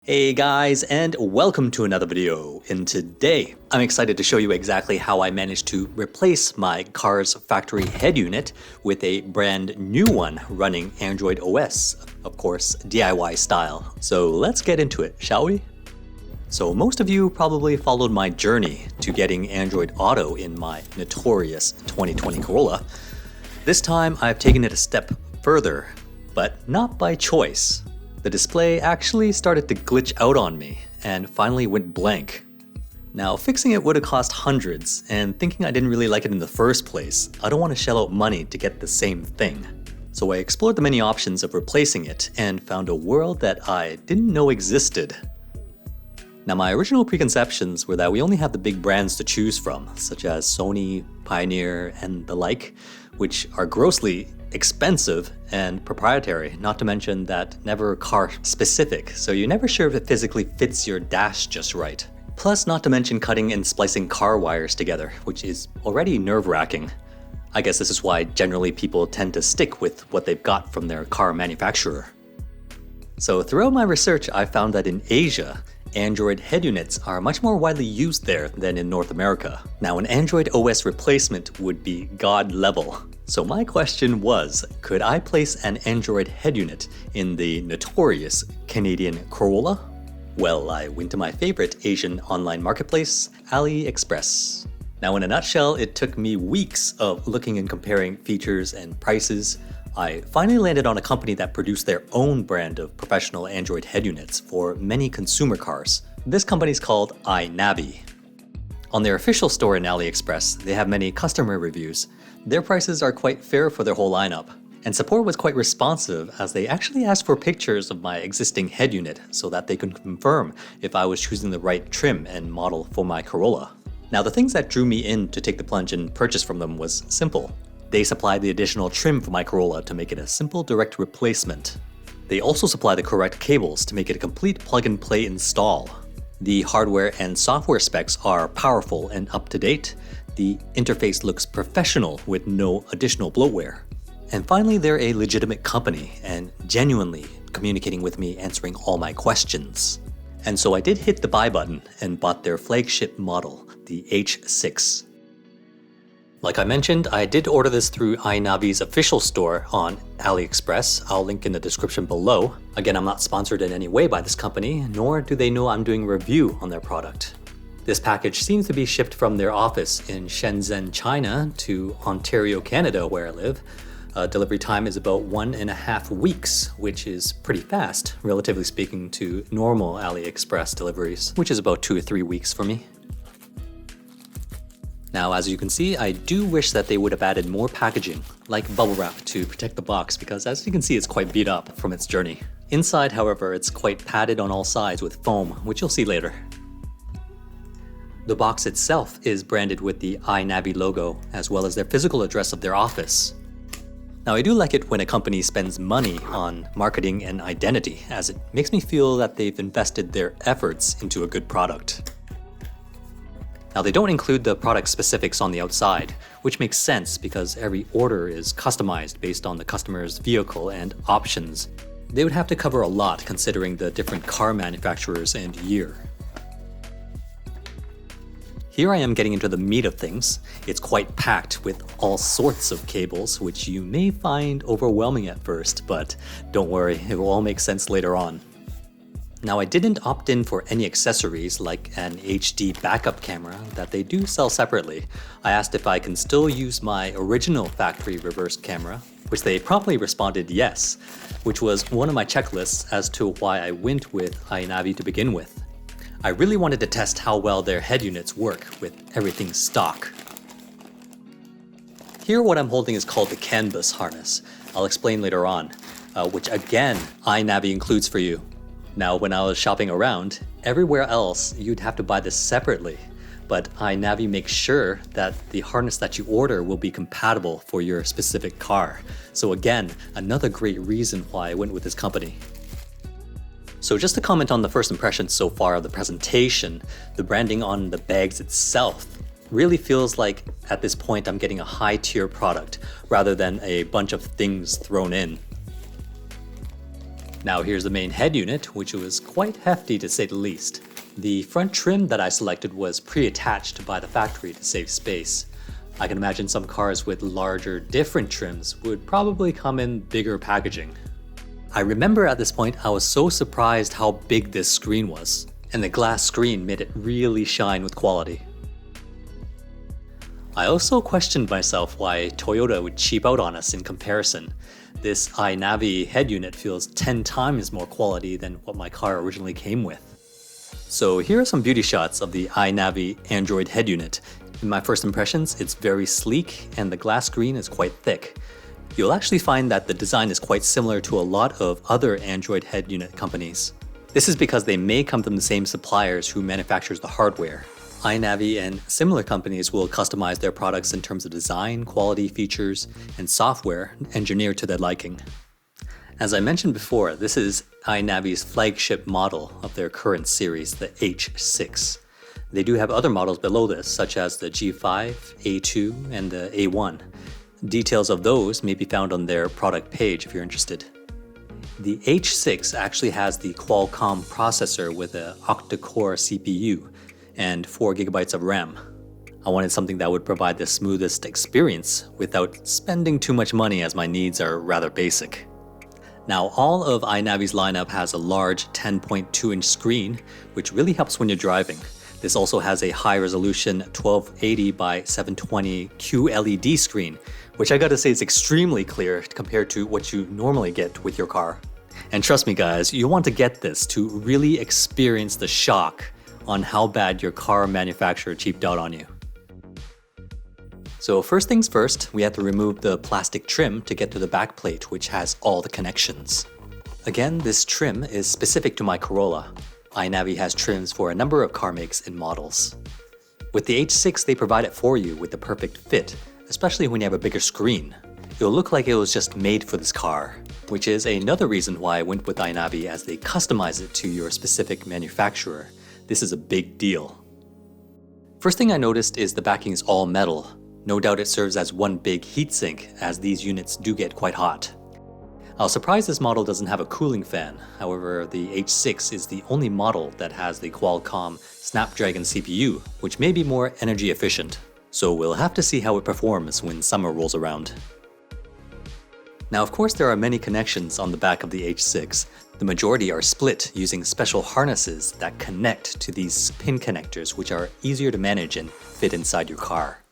Hey guys, and welcome to another video. And today, I'm excited to show you exactly how I managed to replace my car's factory head unit with a brand new one running Android OS, of course, DIY style. So let's get into it, shall we? So most of you probably followed my journey to getting Android Auto in my notorious 2020 Corolla. This time, I've taken it a step further, but not by choice. The display actually started to glitch out on me and finally went blank. Now, fixing it would have cost hundreds, and thinking I didn't really like it in the first place, I don't want to shell out money to get the same thing. So I explored the many options of replacing it and found a world that I didn't know existed. Now, my original preconceptions were that we only have the big brands to choose from, such as Sony, Pioneer, and the like, which are grossly expensive and proprietary, not to mention that never car specific, so you're never sure if it physically fits your dash just right. Plus, not to mention cutting and splicing car wires together, which is already nerve-wracking. I guess this is why generally people tend to stick with what they've got from their car manufacturer. So throughout my research, I found that in Asia, Android head units are much more widely used there than in North America. Now, an Android OS replacement would be god level. So my question was, could I place an Android head unit in the notorious Canadian Corolla? Well, I went to my favorite Asian online marketplace, AliExpress. Now, in a nutshell, it took me weeks of looking and comparing features and prices. I finally landed on a company that produced their own brand of professional Android head units for many consumer cars. This company is called AINAVI. On their official store in AliExpress, they have many customer reviews. Their prices are quite fair for their whole lineup, and support was quite responsive as they actually asked for pictures of my existing head unit so that they could confirm if I was choosing the right trim and model for my Corolla. Now, the things that drew me in to take the plunge and purchase from them was simple. They supplied the additional trim for my Corolla to make it a simple direct replacement. They also supply the correct cables to make it a complete plug-and-play install. The hardware and software specs are powerful and up-to-date. The interface looks professional with no additional bloatware. And finally, they're a legitimate company and genuinely communicating with me, answering all my questions. And so I did hit the buy button and bought their flagship model, the H6. Like I mentioned, I did order this through AINAVI's official store on AliExpress. I'll link in the description below. Again, I'm not sponsored in any way by this company, nor do they know I'm doing a review on their product. This package seems to be shipped from their office in Shenzhen, China to Ontario, Canada, where I live. Delivery time is about 1.5 weeks, which is pretty fast, relatively speaking to normal AliExpress deliveries, which is about 2 or 3 weeks for me. Now, as you can see, I do wish that they would have added more packaging, like bubble wrap, to protect the box because as you can see, it's quite beat up from its journey. Inside, however, it's quite padded on all sides with foam, which you'll see later. The box itself is branded with the AINAVI logo, as well as their physical address of their office. Now, I do like it when a company spends money on marketing and identity, as it makes me feel that they've invested their efforts into a good product. Now, they don't include the product specifics on the outside, which makes sense because every order is customized based on the customer's vehicle and options. They would have to cover a lot considering the different car manufacturers and year. Here I am getting into the meat of things. It's quite packed with all sorts of cables, which you may find overwhelming at first, but don't worry, it will all make sense later on. Now, I didn't opt in for any accessories like an HD backup camera that they do sell separately. I asked if I can still use my original factory reverse camera, which they promptly responded yes, which was one of my checklists as to why I went with AINAVI to begin with. I really wanted to test how well their head units work with everything stock. Here what I'm holding is called the CANBUS harness. I'll explain later on, which again, AINAVI includes for you. Now, when I was shopping around, everywhere else you'd have to buy this separately, but AINAVI makes sure that the harness that you order will be compatible for your specific car. So again, another great reason why I went with this company. So just to comment on the first impressions so far of the presentation, the branding on the bags itself really feels like at this point I'm getting a high-tier product rather than a bunch of things thrown in. Now here's the main head unit, which was quite hefty to say the least. The front trim that I selected was pre-attached by the factory to save space. I can imagine some cars with larger, different trims would probably come in bigger packaging. I remember at this point I was so surprised how big this screen was, and the glass screen made it really shine with quality. I also questioned myself why Toyota would cheap out on us in comparison. This AINAVI head unit feels 10 times more quality than what my car originally came with. So here are some beauty shots of the AINAVI Android head unit. In my first impressions, it's very sleek and the glass screen is quite thick. You'll actually find that the design is quite similar to a lot of other Android head unit companies. This is because they may come from the same suppliers who manufactures the hardware. AINAVI and similar companies will customize their products in terms of design, quality, features, and software engineered to their liking. As I mentioned before, this is AINAVI's flagship model of their current series, the H6. They do have other models below this, such as the G5, A2, and the A1. Details of those may be found on their product page if you're interested. The H6 actually has the Qualcomm processor with an octa-core CPU and 4 GB of RAM. I wanted something that would provide the smoothest experience without spending too much money, as my needs are rather basic. Now, all of AINAVI's lineup has a large 10.2-inch screen, which really helps when you're driving. This also has a high-resolution 1280 by 720 QLED screen, which I gotta say is extremely clear compared to what you normally get with your car. And trust me guys, you want to get this to really experience the shock on how bad your car manufacturer cheaped out on you. So first things first, we have to remove the plastic trim to get to the backplate, which has all the connections. Again, this trim is specific to my Corolla. AINAVI has trims for a number of car makes and models. With the H6, they provide it for you with the perfect fit, especially when you have a bigger screen. It'll look like it was just made for this car, which is another reason why I went with AINAVI, as they customize it to your specific manufacturer. This is a big deal. First thing I noticed is the backing is all metal. No doubt it serves as one big heatsink, as these units do get quite hot. I was surprised this model doesn't have a cooling fan. However, the H6 is the only model that has the Qualcomm Snapdragon CPU, which may be more energy efficient. So we'll have to see how it performs when summer rolls around. Now, of course, there are many connections on the back of the H6. The majority are split using special harnesses that connect to these pin connectors, which are easier to manage and fit inside your car.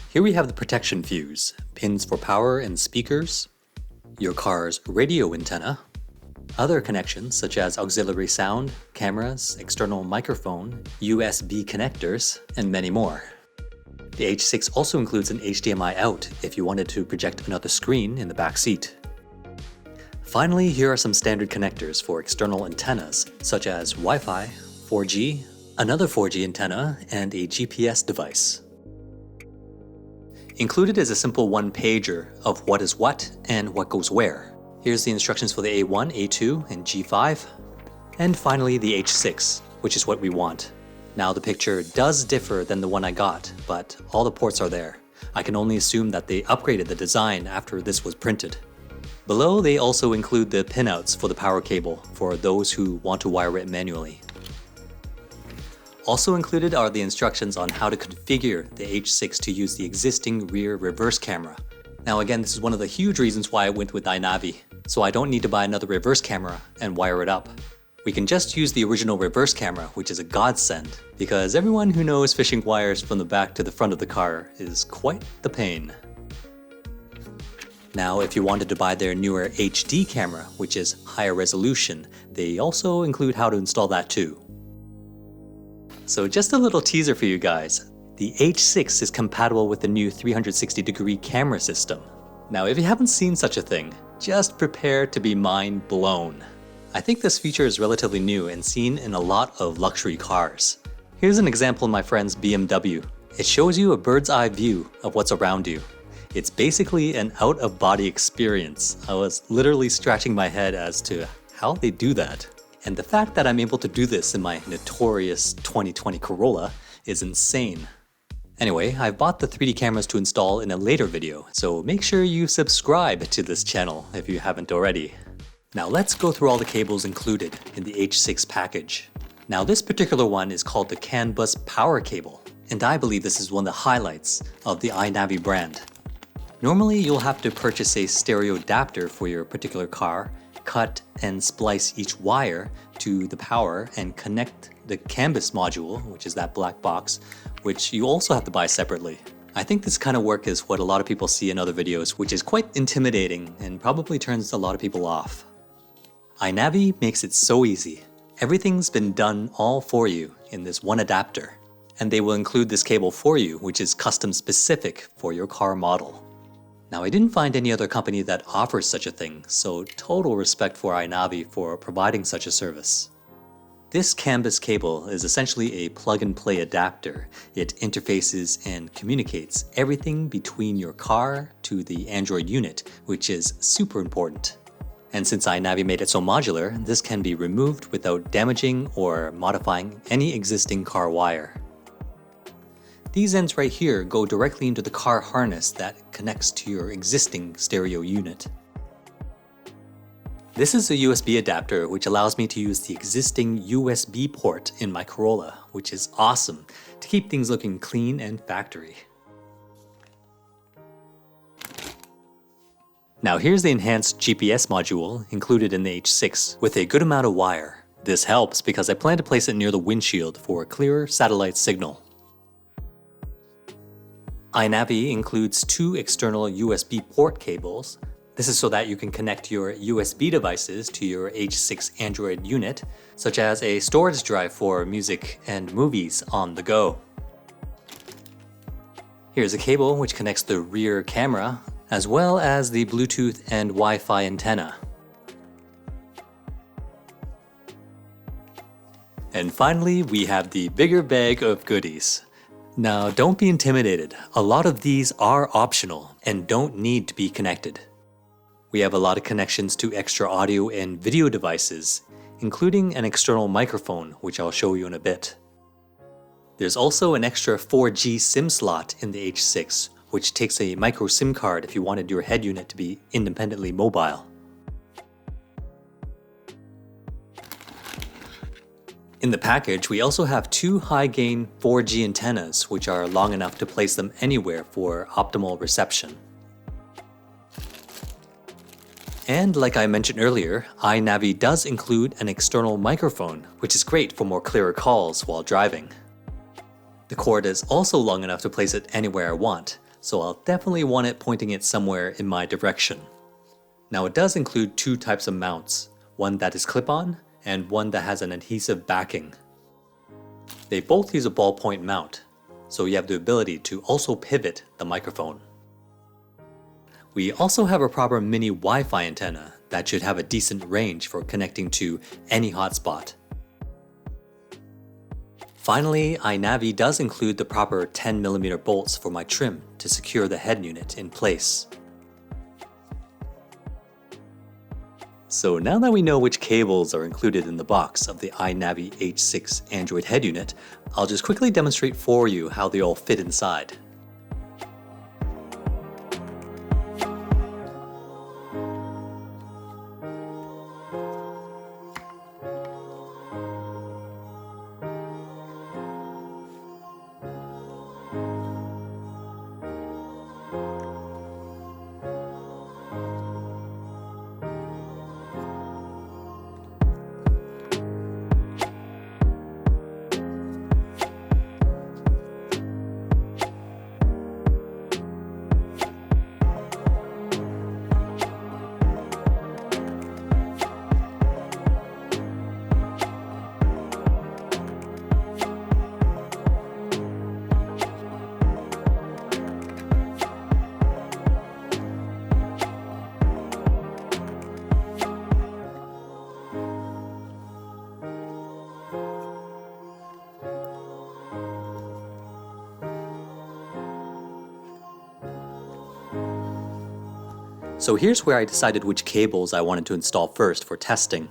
Here we have the protection fuse, pins for power and speakers, your car's radio antenna, other connections such as auxiliary sound, cameras, external microphone, USB connectors, and many more. The H6 also includes an HDMI out if you wanted to project another screen in the back seat. Finally, here are some standard connectors for external antennas, such as Wi-Fi, 4G, another 4G antenna, and a GPS device. Included is a simple one-pager of what is what and what goes where. Here's the instructions for the A1, A2, and G5. And finally, the H6, which is what we want. Now the picture does differ than the one I got, but all the ports are there. I can only assume that they upgraded the design after this was printed. Below, they also include the pinouts for the power cable for those who want to wire it manually. Also included are the instructions on how to configure the H6 to use the existing rear reverse camera. Now again, this is one of the huge reasons why I went with AINAVI, so I don't need to buy another reverse camera and wire it up. We can just use the original reverse camera, which is a godsend, because everyone who knows fishing wires from the back to the front of the car is quite the pain. Now, if you wanted to buy their newer HD camera, which is higher resolution, they also include how to install that too. So just a little teaser for you guys. The H6 is compatible with the new 360-degree camera system. Now, if you haven't seen such a thing, just prepare to be mind blown. I think this feature is relatively new and seen in a lot of luxury cars. Here's an example in my friend's BMW. It shows you a bird's eye view of what's around you. It's basically an out-of-body experience. I was literally scratching my head as to how they do that. And the fact that I'm able to do this in my notorious 2020 Corolla is insane. Anyway, I've bought the 3D cameras to install in a later video, so make sure you subscribe to this channel if you haven't already. Now let's go through all the cables included in the H6 package. Now this particular one is called the CANBUS power cable, and I believe this is one of the highlights of the AINAVI brand. Normally you'll have to purchase a stereo adapter for your particular car, cut and splice each wire to the power and connect the CANBUS module, which is that black box, which you also have to buy separately. I think this kind of work is what a lot of people see in other videos, which is quite intimidating and probably turns a lot of people off. AINAVI makes it so easy. Everything's been done all for you in this one adapter, and they will include this cable for you, which is custom specific for your car model. Now, I didn't find any other company that offers such a thing, so total respect for AINAVI for providing such a service. This CANBUS cable is essentially a plug-and-play adapter. It interfaces and communicates everything between your car to the Android unit, which is super important. And since AINAVI made it so modular, this can be removed without damaging or modifying any existing car wire. These ends right here go directly into the car harness that connects to your existing stereo unit. This is a USB adapter which allows me to use the existing USB port in my Corolla, which is awesome to keep things looking clean and factory. Now here's the enhanced GPS module included in the H6 with a good amount of wire. This helps because I plan to place it near the windshield for a clearer satellite signal. AINAVI includes 2 external USB port cables. This is so that you can connect your USB devices to your H6 Android unit, such as a storage drive for music and movies on the go. Here's a cable which connects the rear camera, as well as the Bluetooth and Wi-Fi antenna. And finally, we have the bigger bag of goodies. Now, don't be intimidated. A lot of these are optional and don't need to be connected. We have a lot of connections to extra audio and video devices, including an external microphone, which I'll show you in a bit. There's also an extra 4G SIM slot in the H6, which takes a micro SIM card if you wanted your head unit to be independently mobile. In the package, we also have 2 high-gain 4G antennas, which are long enough to place them anywhere for optimal reception. And like I mentioned earlier, AINAVI does include an external microphone, which is great for more clearer calls while driving. The cord is also long enough to place it anywhere I want, so I'll definitely want it pointing it somewhere in my direction. Now it does include 2 types of mounts, one that is clip-on and one that has an adhesive backing. They both use a ballpoint mount, so you have the ability to also pivot the microphone. We also have a proper mini Wi-Fi antenna that should have a decent range for connecting to any hotspot. Finally, AINAVI does include the proper 10mm bolts for my trim to secure the head unit in place. So now that we know which cables are included in the box of the AINAVI H6 Android head unit, I'll just quickly demonstrate for you how they all fit inside. So here's where I decided which cables I wanted to install first for testing.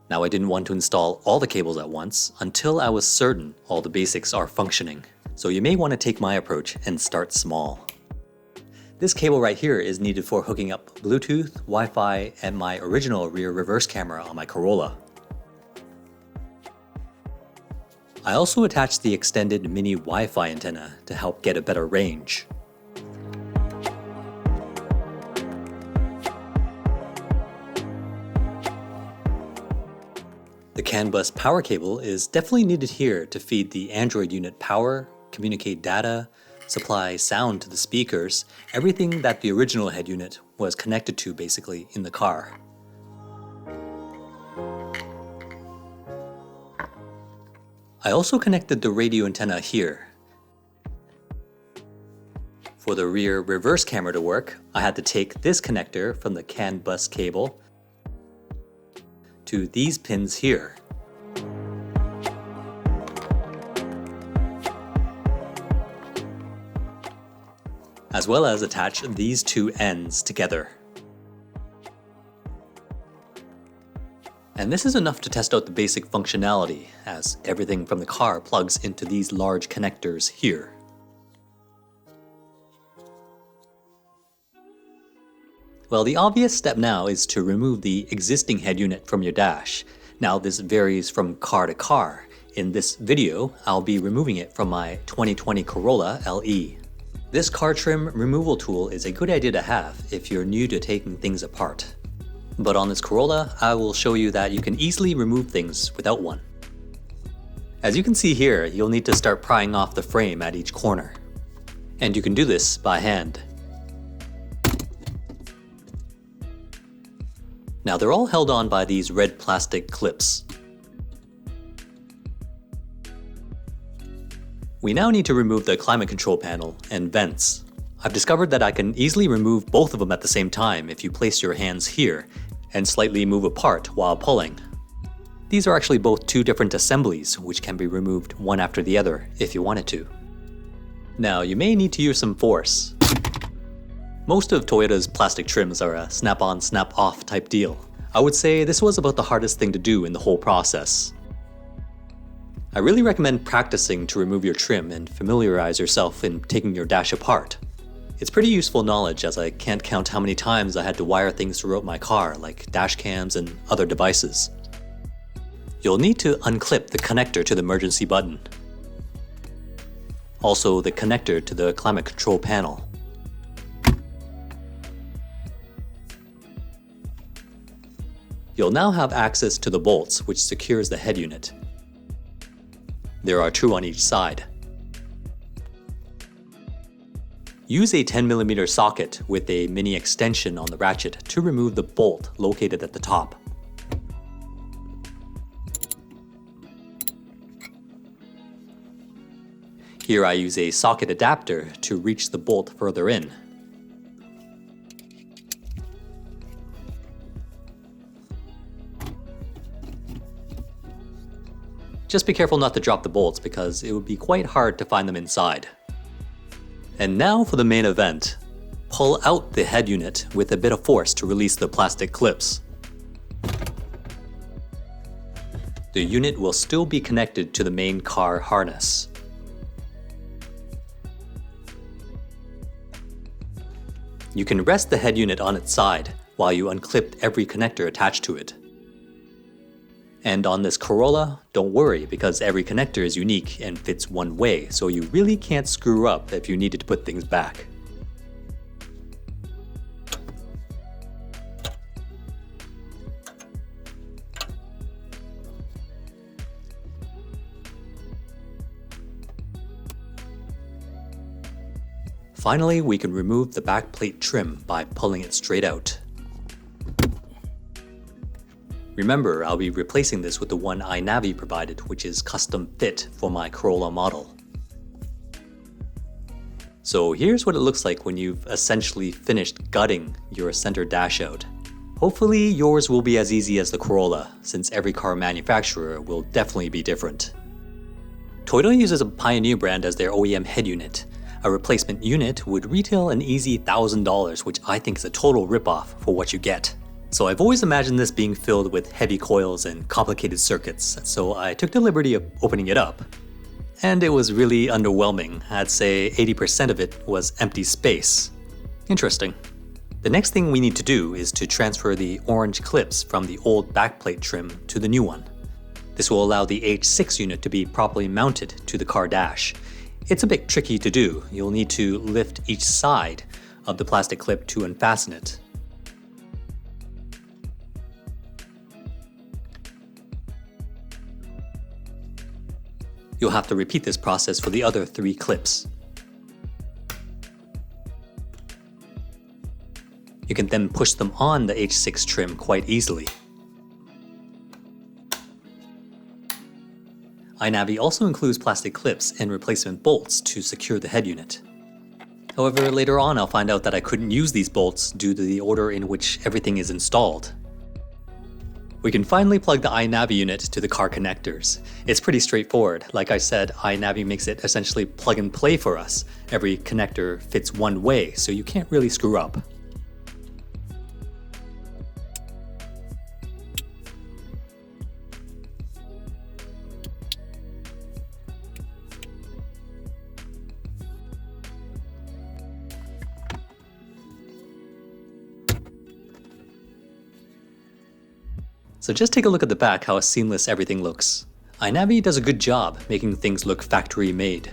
Now I didn't want to install all the cables at once until I was certain all the basics are functioning. So you may want to take my approach and start small. This cable right here is needed for hooking up Bluetooth, Wi-Fi, and my original rear reverse camera on my Corolla. I also attached the extended mini Wi-Fi antenna to help get a better range. The CANBUS power cable is definitely needed here to feed the Android unit power, communicate data, supply sound to the speakers, everything that the original head unit was connected to basically in the car. I also connected the radio antenna here. For the rear reverse camera to work, I had to take this connector from the CANBUS cable to these pins here. As well as attach these two ends together. And this is enough to test out the basic functionality, as everything from the car plugs into these large connectors here. Well, the obvious step now is to remove the existing head unit from your dash. Now this varies from car to car. In this video, I'll be removing it from my 2020 Corolla LE. This car trim removal tool is a good idea to have if you're new to taking things apart. But on this Corolla, I will show you that you can easily remove things without one. As you can see here, you'll need to start prying off the frame at each corner. And you can do this by hand. Now they're all held on by these red plastic clips. We now need to remove the climate control panel and vents. I've discovered that I can easily remove both of them at the same time if you place your hands here and slightly move apart while pulling. These are actually both two different assemblies which can be removed one after the other if you wanted to. Now you may need to use some force. Most of Toyota's plastic trims are a snap-on, snap-off type deal. I would say this was about the hardest thing to do in the whole process. I really recommend practicing to remove your trim and familiarize yourself in taking your dash apart. It's pretty useful knowledge as I can't count how many times I had to wire things throughout my car like dash cams and other devices. You'll need to unclip the connector to the emergency button. Also the connector to the climate control panel. You'll now have access to the bolts which secures the head unit. There are two on each side. Use a 10mm socket with a mini extension on the ratchet to remove the bolt located at the top. Here I use a socket adapter to reach the bolt further in. Just be careful not to drop the bolts because it would be quite hard to find them inside. And now for the main event. Pull out the head unit with a bit of force to release the plastic clips. The unit will still be connected to the main car harness. You can rest the head unit on its side while you unclip every connector attached to it. And on this Corolla, don't worry because every connector is unique and fits one way, so you really can't screw up if you needed to put things back. Finally, we can remove the backplate trim by pulling it straight out. Remember, I'll be replacing this with the one AINAVI provided, which is custom fit for my Corolla model. So here's what it looks like when you've essentially finished gutting your center dash out. Hopefully yours will be as easy as the Corolla, since every car manufacturer will definitely be different. Toyota uses a Pioneer brand as their OEM head unit. A replacement unit would retail an easy $1,000, which I think is a total ripoff for what you get. So I've always imagined this being filled with heavy coils and complicated circuits, so I took the liberty of opening it up. And it was really underwhelming. I'd say 80% of it was empty space. Interesting. The next thing we need to do is to transfer the orange clips from the old backplate trim to the new one. This will allow the H6 unit to be properly mounted to the car dash. It's a bit tricky to do. You'll need to lift each side of the plastic clip to unfasten it. You'll have to repeat this process for the other 3 clips. You can then push them on the H6 trim quite easily. AINAVI also includes plastic clips and replacement bolts to secure the head unit. However, later on I'll find out that I couldn't use these bolts due to the order in which everything is installed. We can finally plug the AINAVI unit to the car connectors. It's pretty straightforward. Like I said, AINAVI makes it essentially plug and play for us. Every connector fits one way, so you can't really screw up. So just take a look at the back, how seamless everything looks. AINAVI does a good job making things look factory made.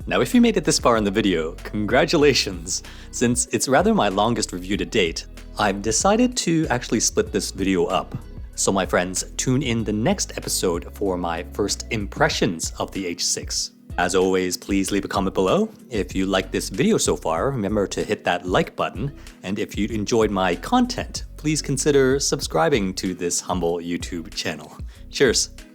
Now if you made it this far in the video, congratulations! Since it's rather my longest review to date, I've decided to actually split this video up. So my friends, tune in the next episode for my first impressions of the H6. As always, please leave a comment below. If you liked this video so far, remember to hit that like button. And if you enjoyed my content, please consider subscribing to this humble YouTube channel. Cheers!